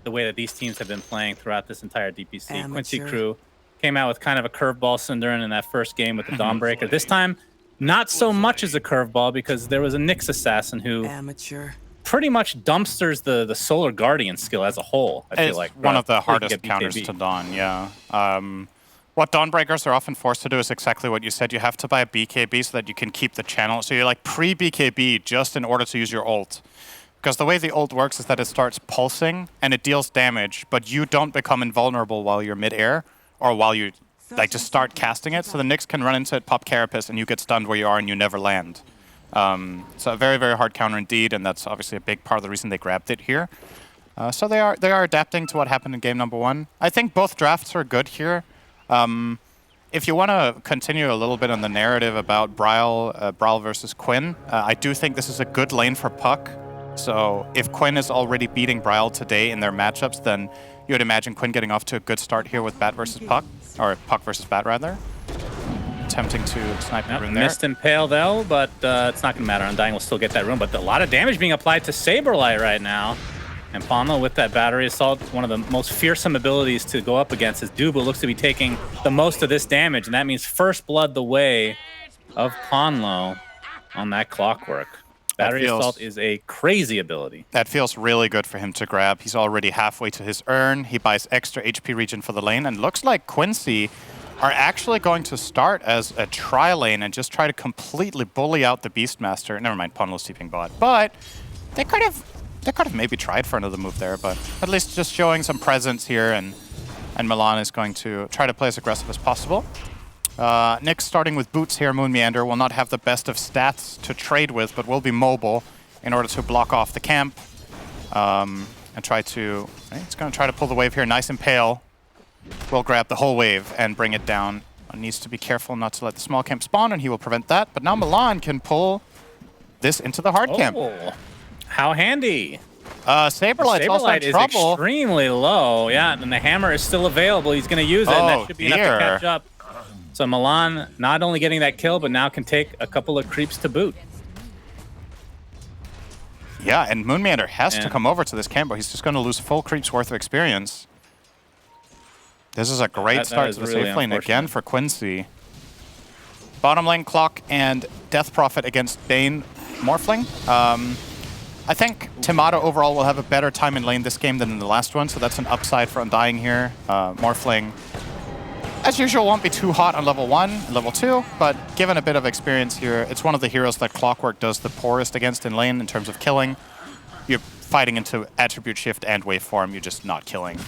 the way that these teams have been playing throughout this entire DPC. Amateur. Quincy crew came out with kind of a curveball Cinderin in that first game with the Dawnbreaker. This time, not so much as a curveball because there was a Nyx assassin who Amateur. pretty much dumpsters the Solar Guardian skill as a whole. I feel like one of the so you can hardest get counters BKB. to Dawn. Yeah. What Dawnbreakers are often forced to do is exactly what you said. You have to buy a BKB so that you can keep the channel. So you're like pre-BKB just in order to use your ult. Because the way the ult works is that it starts pulsing and it deals damage, but you don't become invulnerable while you're mid-air or while you like just start casting it. So the Nyx can run into it, pop Carapace, and you get stunned where you are and you never land. So a very, very hard counter indeed, and that's obviously a big part of the reason they grabbed it here. So they are adapting to what happened in game number 1. I think both drafts are good here. If you want to continue a little bit on the narrative about Brawl versus Quinn, I do think this is a good lane for Puck. So if Quinn is already beating Brawl today in their matchups, then you would imagine Quinn getting off to a good start here with Bat versus Puck, or Puck versus Bat rather. Attempting to snipe the rune there. Missed Impale though, but it's not going to matter. Undying will still get that rune, but a lot of damage being applied to Saberlight right now. And Ponlo with that Battery Assault, one of the most fearsome abilities to go up against, as Duba looks to be taking the most of this damage, and that means First Blood the way of Ponlo on that Clockwork. Battery Assault is a crazy ability. That feels really good for him to grab. He's already halfway to his urn. He buys extra HP regen for the lane, and looks like Quincy are actually going to start as a tri-lane and just try to completely bully out the Beastmaster. Never mind, Ponlo's TPing bot. But they could have maybe tried for another move there, but at least just showing some presence here, and Milan is going to try to play as aggressive as possible. Nyx starting with boots here. Moon Meander will not have the best of stats to trade with, but will be mobile in order to block off the camp. And try to... It's going to try to pull the wave here. Nice Impale. Will grab the whole wave and bring it down. Needs to be careful not to let the small camp spawn, and he will prevent that. But now Milan can pull this into the hard camp. How handy. Saberlight's also in is trouble. Extremely low. Yeah, and the hammer is still available. He's going to use it, and that should be enough to catch up. So Milan not only getting that kill, but now can take a couple of creeps to boot. Yeah, and Moonmeander has to come over to this camp, but he's just going to lose full creeps worth of experience. This is a great start to the safe lane again for Quincy. Bottom lane, Clock and Death Prophet against Bane Morphling. I think Timato overall will have a better time in lane this game than in the last one, so that's an upside for Undying here. Morphling, as usual, won't be too hot on level 1 and level 2, but given a bit of experience here, it's one of the heroes that Clockwork does the poorest against in lane in terms of killing. You're fighting into attribute shift and waveform, you're just not killing.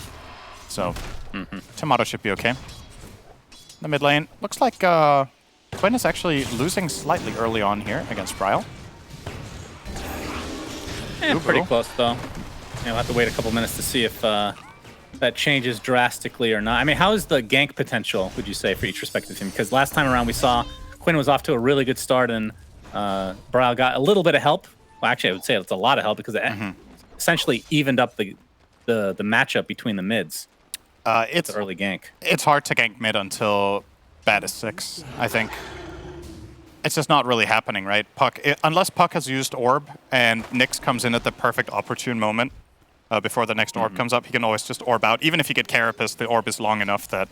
So, Timato should be okay. The mid lane, looks like Quinn is actually losing slightly early on here against Brawl. Pretty close, though. We'll have to wait a couple minutes to see if that changes drastically or not. I mean, how is the gank potential, would you say, for each respective team? Because last time around we saw Quinn was off to a really good start, and Brawl got a little bit of help. Well, actually, I would say it's a lot of help because it essentially evened up the matchup between the mids. It's the early gank. It's hard to gank mid until Bat is 6, I think. It's just not really happening, right? Unless Puck has used Orb and Nyx comes in at the perfect opportune moment before the next Orb comes up, he can always just Orb out. Even if you get Carapace, the Orb is long enough that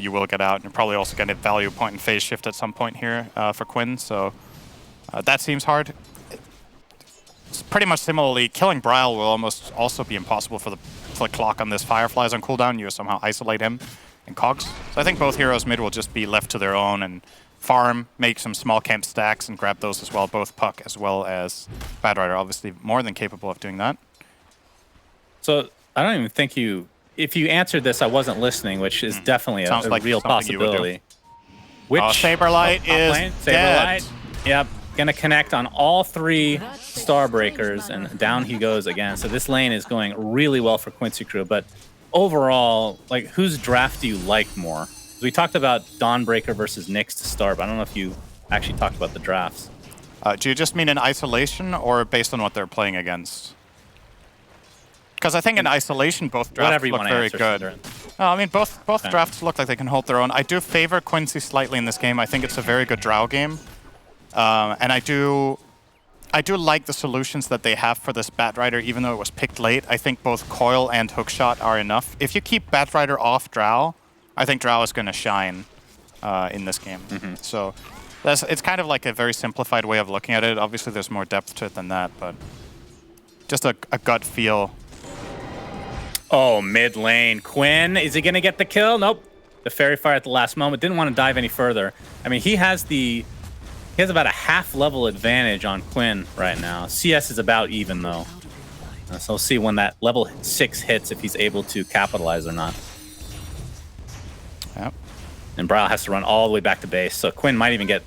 you will get out. And you're probably also going to value point and phase shift at some point here for Quinn, so that seems hard. It's pretty much similarly, killing Brawl will almost also be impossible for the Clock on this. Fireflies on cooldown, you somehow isolate him in cogs. So I think both heroes mid will just be left to their own and farm, make some small camp stacks, and grab those as well. Both Puck as well as Bad Rider, obviously more than capable of doing that. So I don't even think if you answered this, I wasn't listening, which is definitely a like real possibility. Which Saberlight is dead. Yep, gonna connect on all 3 Starbreakers, and down he goes again. So this lane is going really well for Quincy crew, but overall, like, whose draft do you like more? We talked about Dawnbreaker versus Nyx to start, but I don't know if you actually talked about the drafts. Do you just mean in isolation or based on what they're playing against? Because I think in isolation, both drafts look very good. No, I mean, both drafts look like they can hold their own. I do favor Quincy slightly in this game. I think it's a very good Drow game. And I do I do like the solutions that they have for this Batrider, even though it was picked late. I think both Coil and Hookshot are enough. If you keep Batrider off Drow, I think Drow is going to shine in this game. So it's kind of like a very simplified way of looking at it. Obviously, there's more depth to it than that, but just a gut feel. Oh, mid lane. Quinn, is he going to get the kill? Nope. The Fairy Fire at the last moment. Didn't want to dive any further. I mean, he has about a half level advantage on Quinn right now. CS is about even, though. So we'll see when that level 6 hits if he's able to capitalize or not. Yep. And Braille has to run all the way back to base, so Quinn might even get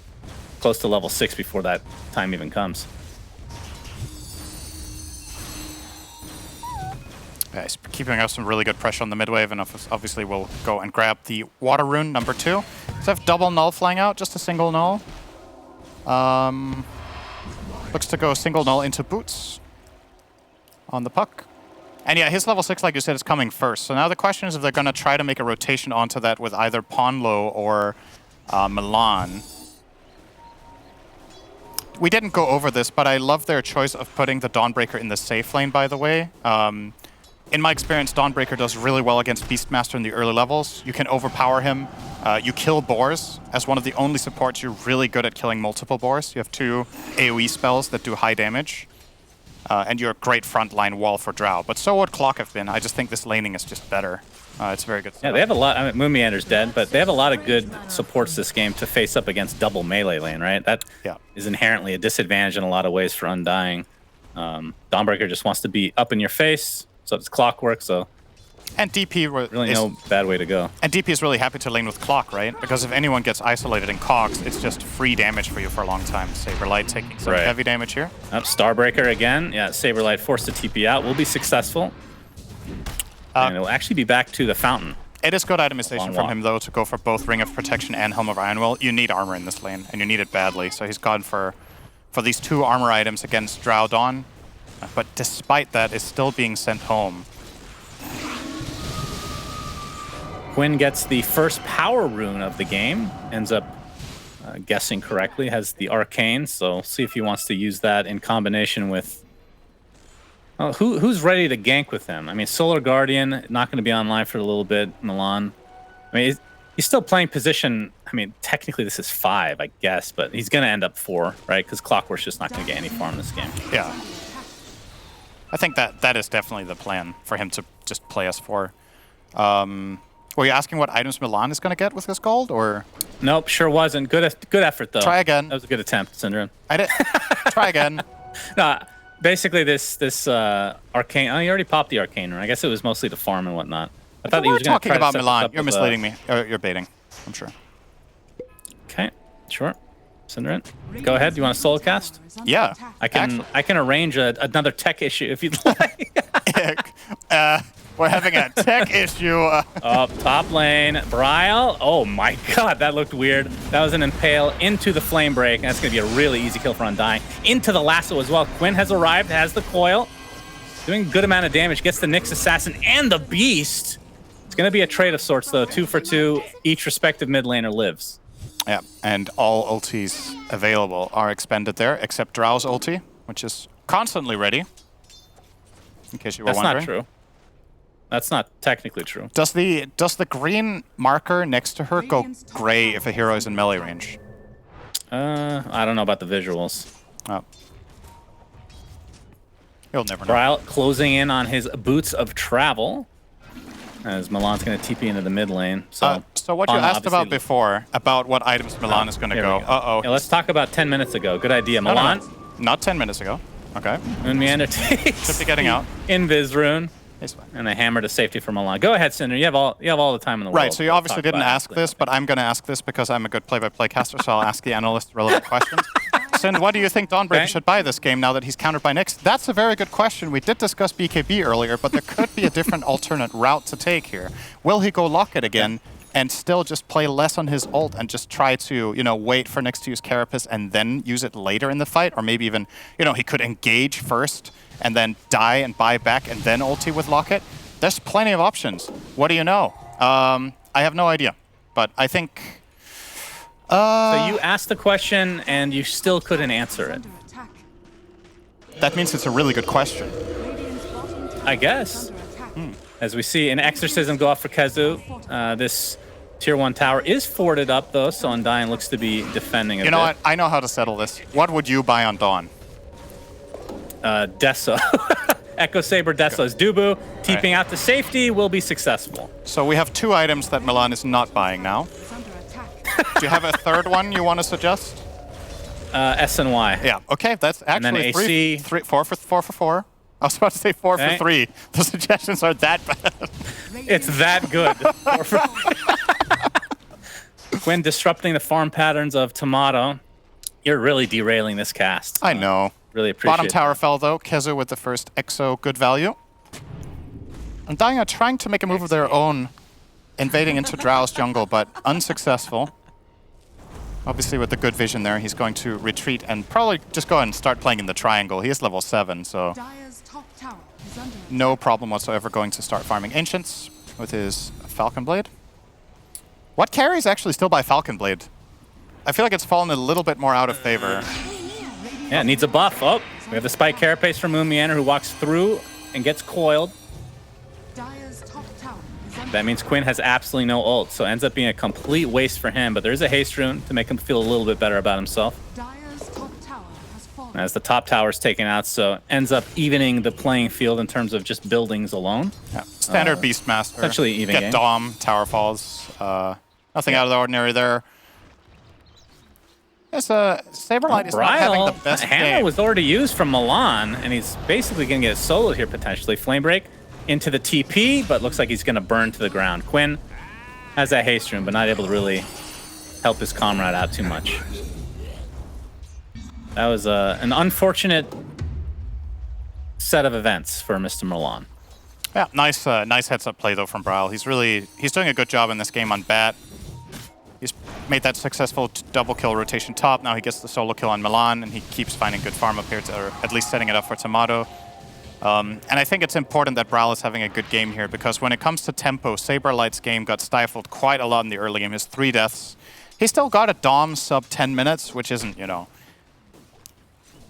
close to level 6 before that time even comes. Yeah, he's keeping up some really good pressure on the mid wave, and obviously we'll go and grab the Water Rune, number 2. So I have double null flying out, just a single null. Looks to go single null into boots on the puck. And yeah, his level 6, like you said, is coming first. So now the question is if they're going to try to make a rotation onto that with either Ponlo or Milan. We didn't go over this, but I love their choice of putting the Dawnbreaker in the safe lane, by the way. In my experience, Dawnbreaker does really well against Beastmaster in the early levels. You can overpower him. You kill boars. As one of the only supports, you're really good at killing multiple boars. You have 2 AoE spells that do high damage. And you're a great frontline wall for Drow. But so would Clock have been. I just think this laning is just better. It's very good. Yeah, they have a lot. I mean, Moon Meander's dead, but they have a lot of good supports this game to face up against double melee lane, right? That is inherently a disadvantage in a lot of ways for Undying. Dawnbreaker just wants to be up in your face, so it's Clockwork, so... And DP really no bad way to go. And DP is really happy to lane with Clock, right? Because if anyone gets isolated in Cogs, it's just free damage for you for a long time. Saberlight taking some heavy damage here. Starbreaker again. Yeah, Saberlight forced to TP out. Will be successful. And it'll actually be back to the fountain. It is good itemization from him, though, to go for both Ring of Protection and Helm of Ironwell. You need armor in this lane, and you need it badly. So he's gone for these 2 armor items against Drow Dawn. But despite that, is still being sent home. Quinn gets the first power rune of the game, ends up guessing correctly, has the Arcane, so see if he wants to use that in combination with... who's ready to gank with him? I mean, Solar Guardian, not going to be online for a little bit, Milan. I mean, he's still playing position... I mean, technically this is 5, I guess, but he's going to end up 4, right? Because Clockwork's just not going to get any farm this game. Yeah. I think that is definitely the plan, for him to just play us 4. Were you asking what items Milan is going to get with this gold, or? Nope, sure wasn't. Good effort, though. Try again. That was a good attempt, Syndrome. I did. Try again. No, basically this Arcane... Oh, you already popped the Arcane rune. I guess it was mostly to farm and whatnot. I thought he was going to try about Milan. You're misleading me. You're baiting, I'm sure. Okay, sure. Syndrome, go ahead. Do you want a solo cast? Yeah. I can arrange another tech issue if you'd like. We're having a tech issue. Up top lane, Bryle. Oh my god, that looked weird. That was an impale into the flame break, and that's going to be a really easy kill for Undying. Into the lasso as well. Quinn has arrived, has the coil. Doing a good amount of damage. Gets the Nyx Assassin and the Beast. It's going to be a trade of sorts, though. 2 for 2. Each respective mid laner lives. Yeah, and all ultis available are expended there, except Drow's ulti, which is constantly ready. In case you were wondering. That's not true. That's not technically true. Does the green marker next to her go gray if a hero is in melee range? I don't know about the visuals. Oh. You'll never know. Bryle closing in on his boots of travel. As Milan's going to TP into the mid lane. So what you asked about before, about what items Milan is going to go. Uh-oh. Yeah, let's talk about 10 minutes ago. Good idea. Milan? No. Not 10 minutes ago. Okay. Moon Meander takes should be getting out. Invis rune. It's fine. And a hammer to safety for Milan. Go ahead, Cinder. You have all the time in the world. Right, so you obviously didn't ask this, but I'm going to ask this because I'm a good play-by-play caster, so I'll ask the analyst relevant questions. Cinder, what do you think Dawnbreaker should buy this game now that he's countered by Nyx? That's a very good question. We did discuss BKB earlier, but there could be a different alternate route to take here. Will he go Locket again and still just play less on his ult and just try to, wait for Nyx to use Carapace and then use it later in the fight? Or maybe even, he could engage first and then die and buy back and then ulti with Locket? There's plenty of options. What do you know? I have no idea, but I think... So you asked the question and you still couldn't answer it. that means it's a really good question. I guess. As we see an exorcism go off for Kezu, this tier 1 tower is forted up though, so Undying looks to be defending a bit. You know what? I know how to settle this. What would you buy on Dawn? Deso. Echo Saber Deso's Dubu. Teeping out to safety will be successful. So we have 2 items that Milan is not buying now. Do you have a third one you want to suggest? SNY. Yeah, okay, that's actually and then AC. 4 for 4. I was about to say 4 for 3. The suggestions are that bad. It's that good. Quinn disrupting the farm patterns of Tomato. You're really derailing this cast. I know. Really appreciate Bottom tower fell though. Kezu with the first Exo, good value. Undying are trying to make a move of their own, invading into Drow's jungle, but unsuccessful. Obviously with the good vision there, he's going to retreat and probably just go and start playing in the triangle. He is level 7, so no problem whatsoever going to start farming Ancients with his Falcon Blade. What carries actually still by Falcon Blade? I feel like it's fallen a little bit more out of favor. Yeah, it needs a buff. Oh, we have the Spike Carapace from Moon Meander who walks through and gets coiled. That means Quinn has absolutely no ult, so it ends up being a complete waste for him, but there's a haste rune to make him feel a little bit better about himself. As the top tower is taken out, so ends up evening the playing field in terms of just buildings alone. Yeah. Standard Beastmaster. Essentially even Get game. Dom, tower falls. Nothing out of the ordinary there. Yes, Saberlight is not having the best Hammer game. was already used from Milan, and he's basically going to get soloed here potentially. Flame Break into the TP, but looks like he's going to burn to the ground. Quinn has that haste rune, but not able to really help his comrade out too much. That was an unfortunate set of events for Mr. Milan. Yeah, nice heads-up play though from Braille. He's doing a good job in this game on Bat. He's made that successful double kill rotation top. Now he gets the solo kill on Milan, and he keeps finding good farm up here, or at least setting it up for Tomato. And I think it's important that Brawl is having a good game here, because when it comes to tempo, Saberlight's game got stifled quite a lot in the early game. His 3 deaths. He still got a Dom sub 10 minutes, which isn't, you know,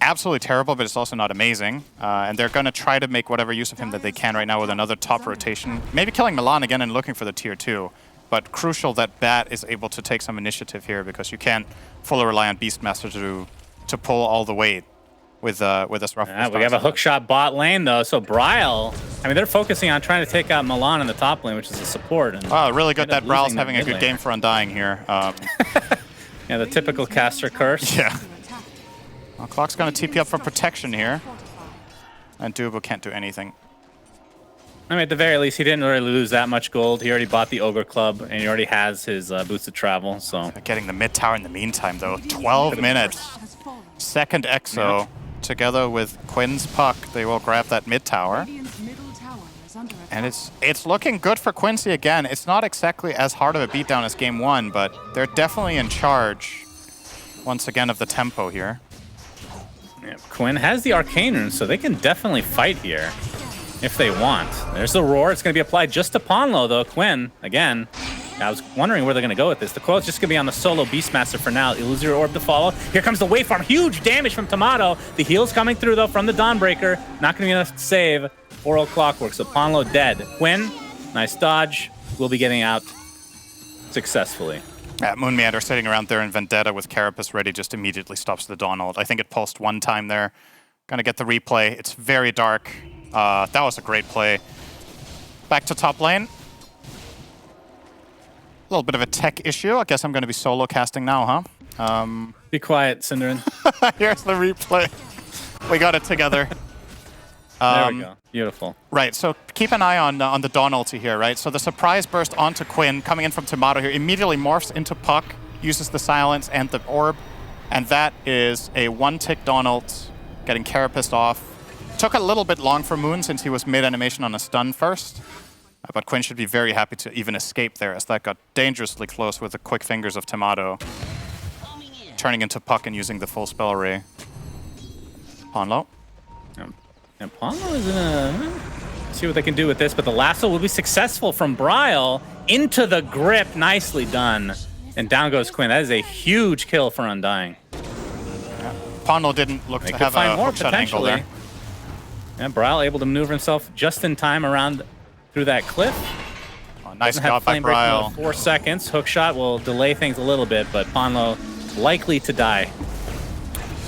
absolutely terrible, but it's also not amazing. And they're going to try to make whatever use of him that they can right now with another top rotation. Maybe killing Milan again and looking for the tier 2. But crucial that Bat is able to take some initiative here, because you can't fully rely on Beastmaster to pull all the weight with this rough. We have a hookshot bot lane though, so Braille, I mean, they're focusing on trying to take out Milan in the top lane, which is a support. And really good that Braille's having a good game for Undying here. Yeah, the typical caster curse. Yeah. Well, Clock's going to TP up for protection here. And Dubo can't do anything. I mean, at the very least, he didn't really lose that much gold. He already bought the Ogre Club, and he already has his boots of travel, so... Getting the mid tower in the meantime, though. 12 minutes. Second Exo, together with Quinn's Puck, they will grab that mid tower. And it's looking good for Quincy again. It's not exactly as hard of a beatdown as game 1, but they're definitely in charge, once again, of the tempo here. Yeah, Quinn has the Arcane Rune, so they can definitely fight here. If they want. There's the roar. It's going to be applied just to Ponlo, though. Quinn, again, I was wondering where they're going to go with this. The coil's just going to be on the solo Beastmaster for now. Illusory Orb to follow. Here comes the Waveform. Huge damage from Tomato. The heal's coming through, though, from the Dawnbreaker. Not going to be enough to save Oral Clockwork, so Ponlo dead. Quinn, nice dodge. Will be getting out successfully. Moon Meander sitting around there in Vendetta with Carapace ready just immediately stops the Dawn ult. I think it pulsed one time there. Going to get the replay. It's very dark. That was a great play. Back to top lane. A little bit of a tech issue. I guess I'm going to be solo casting now, huh? Be quiet, Cinderin. Here's the replay. We got it together. There we go. Beautiful. Right, so keep an eye on the Dawn ulti here, right? So the surprise burst onto Quinn, coming in from Tomato here, immediately morphs into Puck, uses the silence and the orb, and that is a 1-tick Dawn ult, getting Carapace off. Took a little bit long for Moon since he was mid-animation on a stun first. But Quinn should be very happy to even escape there, as that got dangerously close with the quick fingers of Tomato. Turning into Puck and using the full spell array. Ponlo. And Ponlo is in a... See what they can do with this, but the lasso will be successful from Braille into the grip. Nicely done. And down goes Quinn. That is a huge kill for Undying. Ponlo didn't look to have a hookshot angle there. And Braille able to maneuver himself just in time around through that cliff. Oh, nice Doesn't have job by flame break for Braille. 4 seconds. Hook shot will delay things a little bit, but Ponlo likely to die.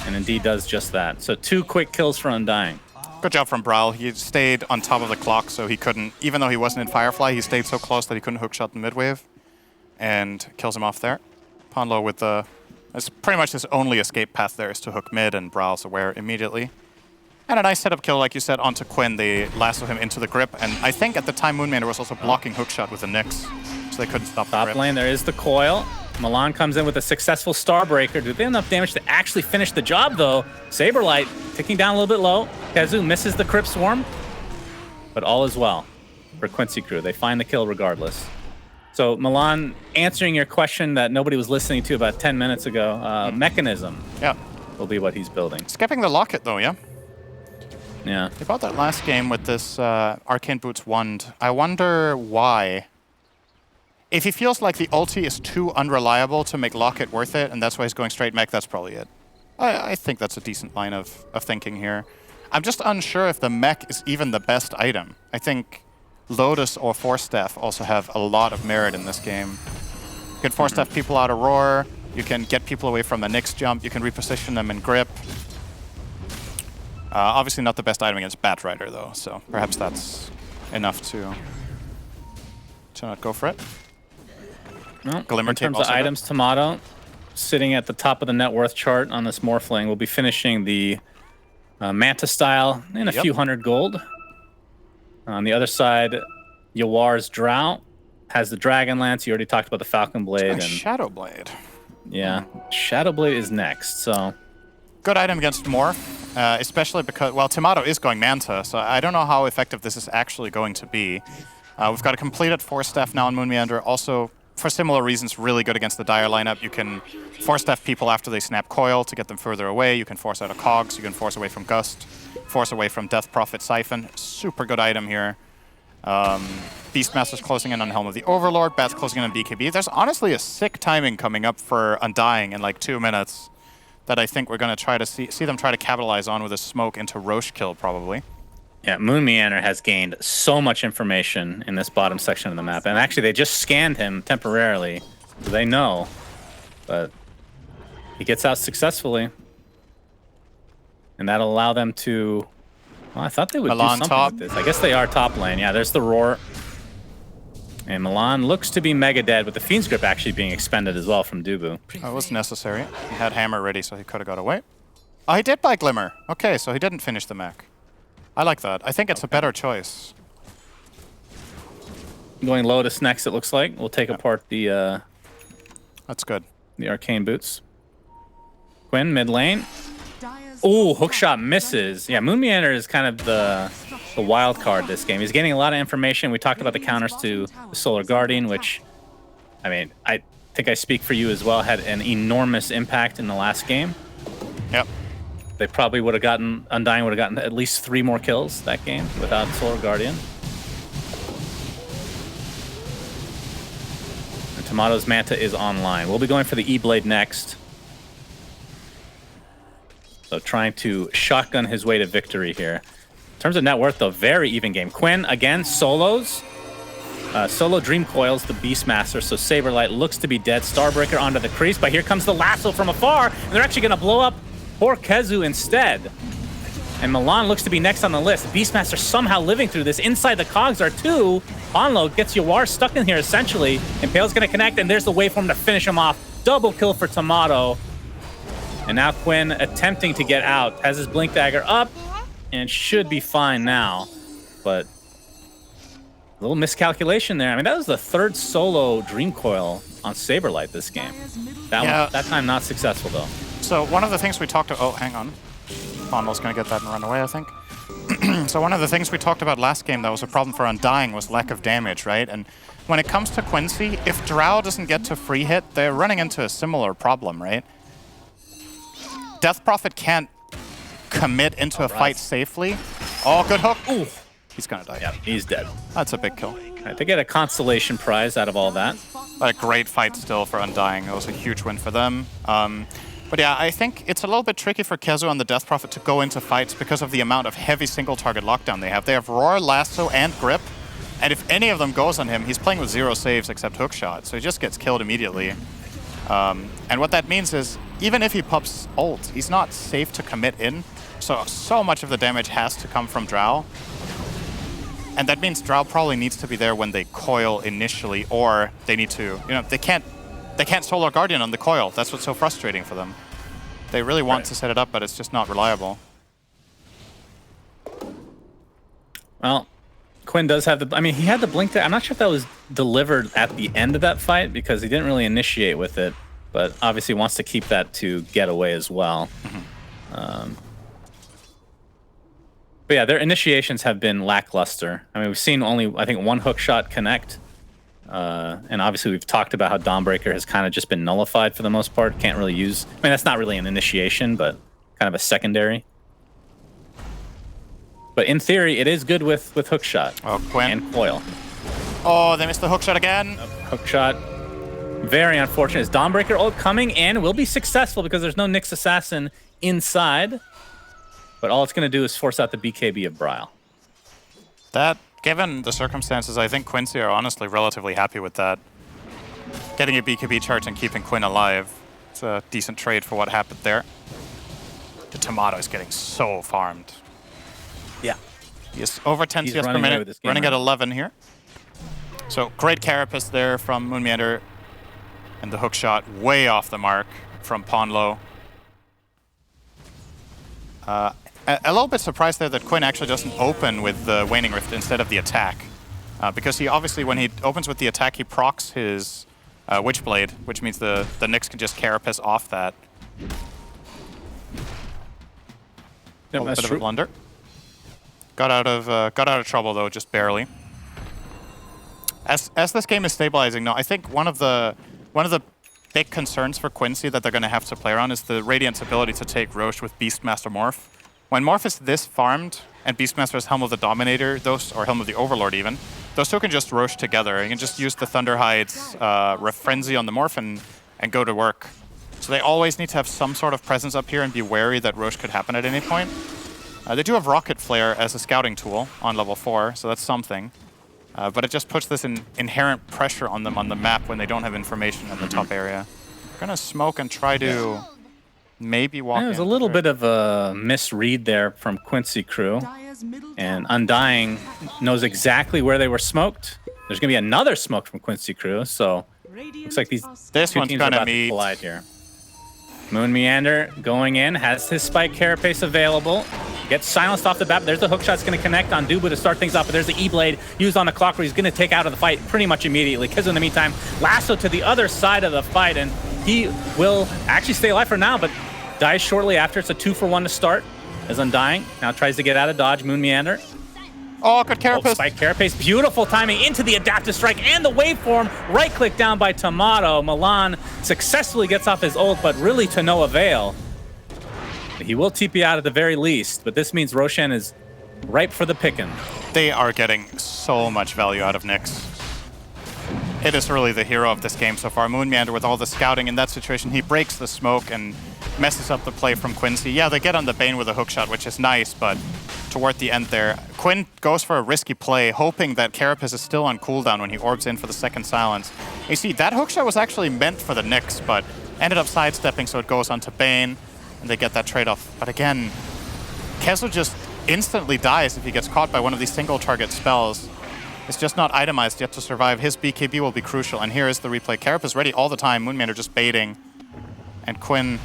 And indeed does just that. So 2 quick kills for Undying. Good job from Braille. He stayed on top of the clock, so he couldn't, even though he wasn't in Firefly, he stayed so close that he couldn't hookshot the midwave. And kills him off there. Ponlo with the... It's pretty much his only escape path there is to hook mid, and Braille's aware immediately. And a nice setup kill, like you said, onto Quinn. They lasso him into the grip, and I think at the time Moonmander was also blocking hookshot with the Nyx, so they couldn't stop the Top grip. lane, there is the coil. Milan comes in with a successful Starbreaker. Do they have enough damage to actually finish the job, though? Saberlight ticking down a little bit low. Kazu misses the Crypt Swarm, but all is well for Quincy crew. They find the kill regardless. So, Milan, answering your question that nobody was listening to about 10 minutes ago, Mechanism will be what he's building. Skipping the locket, though, yeah? Yeah. They bought that last game with this Arcane Boots wand. I wonder why. If he feels like the ulti is too unreliable to make Locket worth it, and that's why he's going straight mech, that's probably it. I think that's a decent line of thinking here. I'm just unsure if the mech is even the best item. I think Lotus or Force Staff also have a lot of merit in this game. You can Force Staff people out of Roar, you can get people away from the Nyx jump, you can reposition them in grip. Obviously not the best item against Batrider, though, so perhaps that's enough to not go for it. Well, Glimmer in Tape terms of also items, Tomato sitting at the top of the net worth chart on this Morphling. We'll be finishing the Manta style in a few hundred gold. On the other side, Yawar's Drow has the Dragon Lance. You already talked about the Falcon Blade. And Shadow Blade. yeah, Shadow Blade is next, so... Good item against Morph, especially because, well, Tomato is going Manta, so I don't know how effective this is actually going to be. We've got a completed Force Staff now on Moon Meander. Also, for similar reasons, really good against the Dire lineup. You can Force Staff people after they snap Coil to get them further away. You can force out a Cogs. You can force away from Gust. Force away from Death Prophet Siphon. Super good item here. Beastmaster's closing in on Helm of the Overlord. Bat's closing in on BKB. There's honestly a sick timing coming up for Undying in like 2 minutes that I think we're going to try to see them try to capitalize on with a smoke into Roche kill, probably. Yeah, Moon Meander has gained so much information in this bottom section of the map. And actually, they just scanned him temporarily, so they know. But he gets out successfully. And that'll allow them to... Well, I thought they would Milan do something top. with this. I guess they are top lane. Yeah, there's the Roar. And Milan looks to be mega dead, with the Fiend's Grip actually being expended as well from Dubu. Oh, it was necessary. He had Hammer ready, so he could have got away. Oh, he did buy Glimmer. Okay, so he didn't finish the mech. I like that. I think it's a better choice. Going Lotus next, it looks like. We'll take apart the That's good. Arcane Boots. Quinn, mid lane. Ooh, hookshot misses. Yeah, Moon Meander is kind of the wild card this game. He's getting a lot of information. We talked about the counters to the Solar Guardian, which, I mean, I think I speak for you as well, had an enormous impact in the last game. Yep. They probably would have gotten, Undying would have gotten at least 3 more kills that game without Solar Guardian. And Tomato's Manta is online. We'll be going for the E-Blade next. So trying to shotgun his way to victory here. In terms of net worth, though, very even game. Quinn, again, solos. Solo Dream Coils the Beastmaster, so Saberlight looks to be dead. Starbreaker onto the crease, but here comes the lasso from afar, and they're actually going to blow up poor Kezu instead. And Milan looks to be next on the list. Beastmaster somehow living through this. Inside the cogs are 2. Onlo gets Yawar stuck in here, essentially. Impale's going to connect, and there's the way for him to finish him off. Double kill for Tomato. And now Quinn attempting to get out. Has his Blink Dagger up and should be fine now. But a little miscalculation there. I mean, that was the 3rd solo Dream Coil on Saberlight this game. That time not successful, though. So one of the things we talked about... Oh, hang on. Ponlo's going to get that and run away, I think. So one of the things we talked about last game that was a problem for Undying was lack of damage, right? And when it comes to Quincy, if Drow doesn't get to free hit, they're running into a similar problem, right? Death Prophet can't commit into a fight safely. Oh, good hook. Ooh. He's gonna die. Yeah, he's dead. That's a big kill. Right, they get a consolation prize out of all that. But a great fight still for Undying. It was a huge win for them. But yeah, I think it's a little bit tricky for Kezu and the Death Prophet to go into fights because of the amount of heavy single-target lockdown they have. They have Roar, Lasso, and Grip. And if any of them goes on him, he's playing with 0 saves except Hookshot, so he just gets killed immediately. And what that means is, even if he pops ult, he's not safe to commit in. So much of the damage has to come from Drow. And that means Drow probably needs to be there when they coil initially, or they need to, they can't Solar Guardian on the coil. That's what's so frustrating for them. They really want to set it up, but it's just not reliable. Well, Quinn does have the... I mean, he had the blink there. I'm not sure if that was delivered at the end of that fight because he didn't really initiate with it, but obviously wants to keep that to get away as well. But yeah, their initiations have been lackluster. I mean, we've seen only, I think, 1 hook shot connect. And obviously we've talked about how Dawnbreaker has kind of just been nullified for the most part. Can't really use... I mean, that's not really an initiation, but kind of a secondary. But in theory, it is good with hookshot and coil. Oh, they missed the hookshot again. Hookshot. Very unfortunate. Is Dawnbreaker ult coming and will be successful because there's no Nyx Assassin inside. But all it's going to do is force out the BKB of Bryle. That, given the circumstances, I think Quincy are honestly relatively happy with that. Getting a BKB charge and keeping Quinn alive. It's a decent trade for what happened there. The Tomato is getting so farmed. Yeah. He is over 10 CS per minute, running at 11 here. So great Carapace there from Moonmeander. And the hook shot way off the mark from Ponlo. A little bit surprised there that Quinn actually doesn't open with the Waning Rift instead of the attack. Because he obviously, when he opens with the attack, he procs his Witchblade, which means the Nyx can just Carapace off that. Yep, a bit of a blunder. Got out of trouble though, just barely. As this game is stabilizing now, I think one of the big concerns for Quincy that they're going to have to play around is the Radiant's ability to take Roche with Beastmaster Morph. When Morph is this farmed and Beastmaster is Helm of the Dominator, or Helm of the Overlord even, those two can just Roche together. You can just use the Thunderhide's Frenzy on the Morph and go to work. So they always need to have some sort of presence up here and be wary that Roche could happen at any point. They do have Rocket Flare as a scouting tool on level 4, so that's something. But it just puts this inherent pressure on them on the map when they don't have information in the top area. They're gonna smoke and try to maybe walk in. There's a little bit of a misread there from Quincy crew. And Undying knows exactly where they were smoked. There's gonna be another smoke from Quincy crew, so looks like these this two one's teams are gonna about to collide here. Moonmeander going in, has his Spike Carapace available. Gets silenced off the bat. There's the hookshot's going to connect on Dubu to start things off, but there's the E-Blade used on the clock where he's going to take out of the fight pretty much immediately. Kizu in the meantime, lasso to the other side of the fight, and he will actually stay alive for now, but dies shortly after. It's a 2-for-1 to start as Undying. Now tries to get out of dodge. Moonmeander. Oh, good Carapace. Spike Carapace. Beautiful timing into the Adaptive Strike and the waveform. Right click down by Tomato. Milan successfully gets off his ult, but really to no avail. He will TP out at the very least, but this means Roshan is ripe for the picking. They are getting so much value out of Nyx. It is really the hero of this game so far. Moonmeander with all the scouting in that situation. He breaks the smoke and messes up the play from Quincy. Yeah, they get on the Bane with a hookshot, which is nice, but toward the end there, Quinn goes for a risky play, hoping that Carapace is still on cooldown when he orbs in for the second silence. You see, that hookshot was actually meant for the Nyx, but ended up sidestepping, so it goes onto Bane. And they get that trade-off. But again, Kezu just instantly dies if he gets caught by one of these single-target spells. It's just not itemized yet to survive. His BKB will be crucial. And here is the replay. Carapace ready all the time. Moonmeander just baiting. And Quinn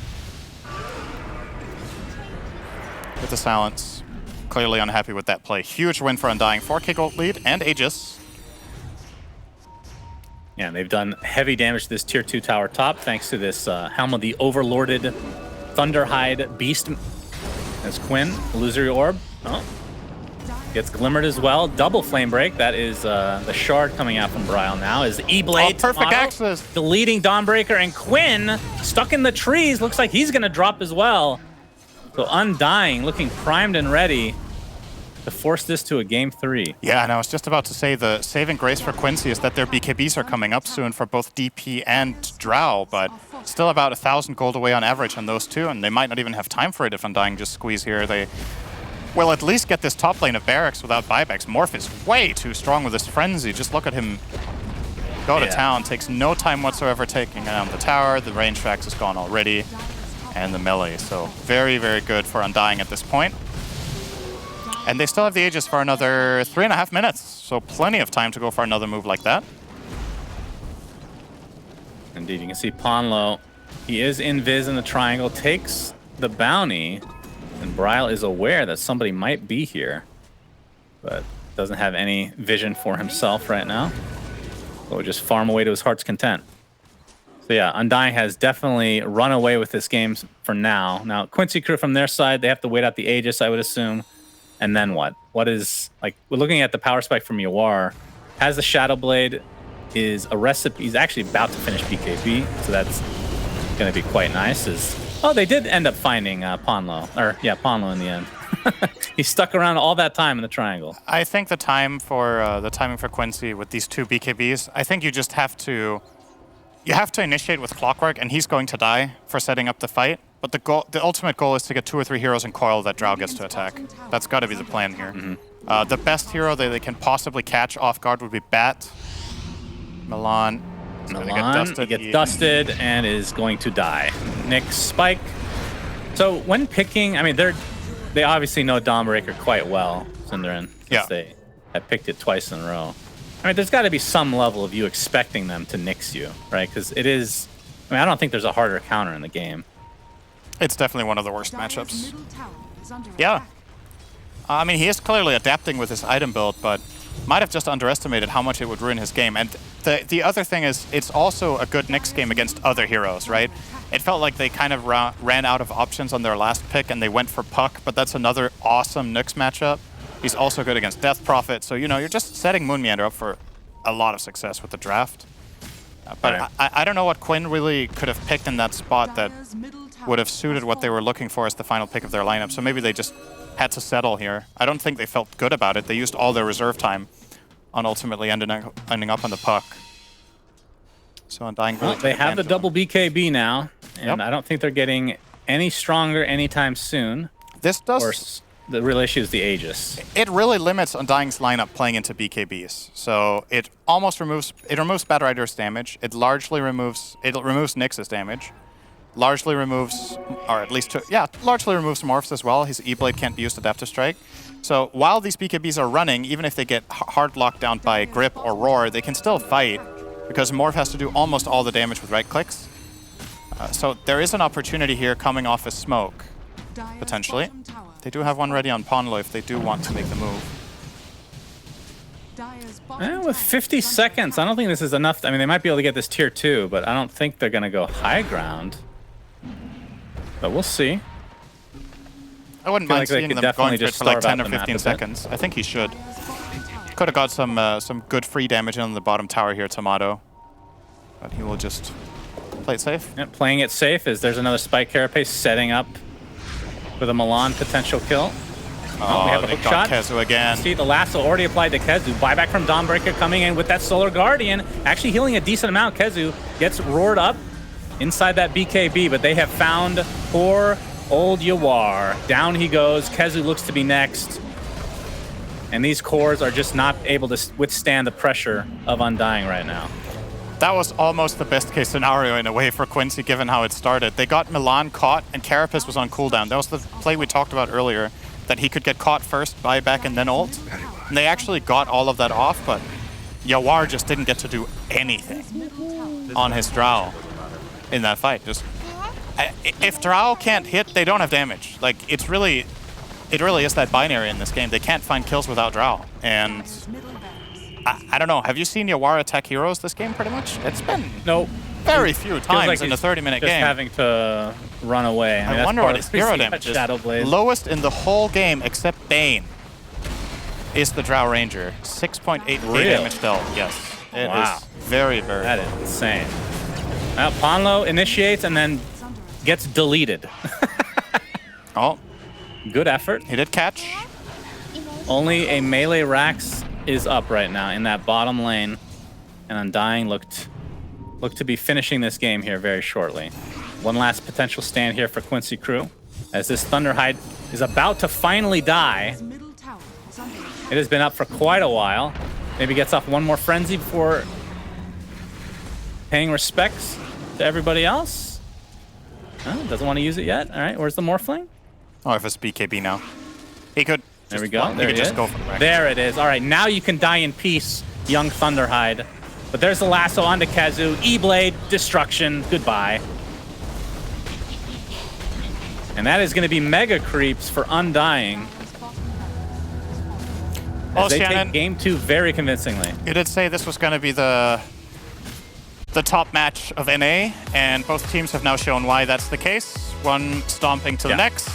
with the silence. Clearly unhappy with that play. Huge win for Undying. 4K gold lead and Aegis. Yeah, they've done heavy damage to this Tier 2 tower top thanks to this Helm of the Overlorded Thunderhide Beast as Quinn, Illusory Orb. Oh, gets glimmered as well. Double Flame Break. That is the shard coming out from Bryle now. Is the E-Blade. Oh, perfect access. Deleting Dawnbreaker, and Quinn stuck in the trees. Looks like he's going to drop as well. So Undying looking primed and ready to force this to a game 3. Yeah, and I was just about to say the saving grace for Quincy is that their BKBs are coming up soon for both DP and Drow, but still about 1,000 gold away on average on those two, and they might not even have time for it if Undying just squeeze here. They will at least get this top lane of barracks without buybacks. Morph is way too strong with this frenzy. Just look at him go to town. Takes no time whatsoever taking down the tower. The range fax is gone already, and the melee. So very, very good for Undying at this point. And they still have the Aegis for another 3.5 minutes, so plenty of time to go for another move like that. Indeed, you can see Ponlo. He is invis in the triangle, takes the bounty, and Bryle is aware that somebody might be here, but doesn't have any vision for himself right now. So we'll just farm away to his heart's content. So yeah, Undying has definitely run away with this game for now. Now, Quincy crew from their side, they have to wait out the Aegis, I would assume. And then what? What is, like, we're looking at the power spike from Yawar. Has the Shadow Blade, is a recipe. He's actually about to finish BKB, so that's going to be quite nice. Oh, they did end up finding Ponlo. Or, yeah, Ponlo in the end. He stuck around all that time in the triangle. I think the timing for Quincy with these two BKBs, I think you just have to... You have to initiate with Clockwork, and he's going to die for setting up the fight. But the ultimate goal is to get 2 or 3 heroes in coil that Drow gets to attack. That's got to be the plan here. The best hero that they can possibly catch off guard would be Bat. Milan. He gets dusted and is going to die. Nyx spike. So when picking, I mean, they obviously know Dawnbreaker quite well, Synderen, since they have picked it twice in a row. I mean, there's got to be some level of you expecting them to Nyx you, right? Because it is, I mean, I don't think there's a harder counter in the game. It's definitely one of the worst matchups. Yeah. I mean, he is clearly adapting with his item build, but might have just underestimated how much it would ruin his game. And the other thing is, it's also a good Nyx game against other heroes, right? It felt like they kind of ran out of options on their last pick, and they went for Puck, but that's another awesome Nyx matchup. He's also good against Death Prophet, so, you know, you're just setting Moon Meander up for a lot of success with the draft. But I don't know what Quinn really could have picked in that spot that would have suited what they were looking for as the final pick of their lineup. So maybe they just had to settle here. I don't think they felt good about it. They used all their reserve time on ultimately ending up on the Puck. So Undying really they have the double BKB now, and I don't think they're getting any stronger anytime soon. This does... The real issue is the Aegis. It really limits Undying's lineup playing into BKBs. So it almost removes Bad Rider's damage. It largely removes Nyx's damage. Largely removes, or at least largely removes Morph's as well. His E-Blade can't be used to Adaptive Strike. So while these BKBs are running, even if they get hard locked down by Grip or Roar, they can still fight because Morph has to do almost all the damage with right clicks. So there is an opportunity here coming off as smoke, potentially. They do have one ready on Ponlo if they do want to make the move. With 50 seconds, I don't think this is enough. I mean, they might be able to get this tier 2, but I don't think they're going to go high ground. But we'll see. I wouldn't mind seeing them going for it for like 10 or 15 seconds. I think he should. Could have got some good free damage in on the bottom tower here, Tomato. But he will just play it safe. Yeah, playing it safe as there's another Spike Carapace setting up with a Milan potential kill. Oh, we have a hook shot. Kezu again. See the lasso already applied to Kezu. Buyback from Dawnbreaker coming in with that Solar Guardian. Actually healing a decent amount. Kezu gets roared up inside that BKB, but they have found poor old Yawar. Down he goes. Kezu looks to be next. And these cores are just not able to withstand the pressure of Undying right now. That was almost the best case scenario in a way for Quincy, given how it started. They got Milan caught, and Carapace was on cooldown. That was the play we talked about earlier, that he could get caught first, buyback, and then ult. And they actually got all of that off, but Yawar just didn't get to do anything on his Drow in that fight. Just if Drow can't hit, they don't have damage. Like, it really is that binary in this game. They can't find kills without Drow. And I don't know. Have you seen Yawar attack heroes this game pretty much? It's been very few times like in a 30-minute game. Just having to run away. I wonder what his hero damage is. Lowest in the whole game except Bane is the Drow Ranger. 6.8 damage dealt. Yes. It is very, very That is insane. Now, Ponlo initiates and then gets deleted. Oh. Good effort. He did catch. Only a melee Rax is up right now in that bottom lane, and Undying looked to be finishing this game here very shortly. One last potential stand here for Quincy crew, as this Thunderhide is about to finally die. It has been up for quite a while. Maybe gets off one more frenzy before paying respects to everybody else. Oh, doesn't want to use it yet. All right, where's the Morphling? Oh, if it's BKB now. He could. There we go. There he could it just is. go for the Rax. There it is. All right, now you can die in peace, young Thunderhide. But there's the lasso onto Kazu. E-Blade, destruction, goodbye. And that is going to be mega creeps for Undying. Well, As they Shannon, take game 2 very convincingly. you did say this was going to be the top match of NA, and both teams have now shown why that's the case. One stomping to the next.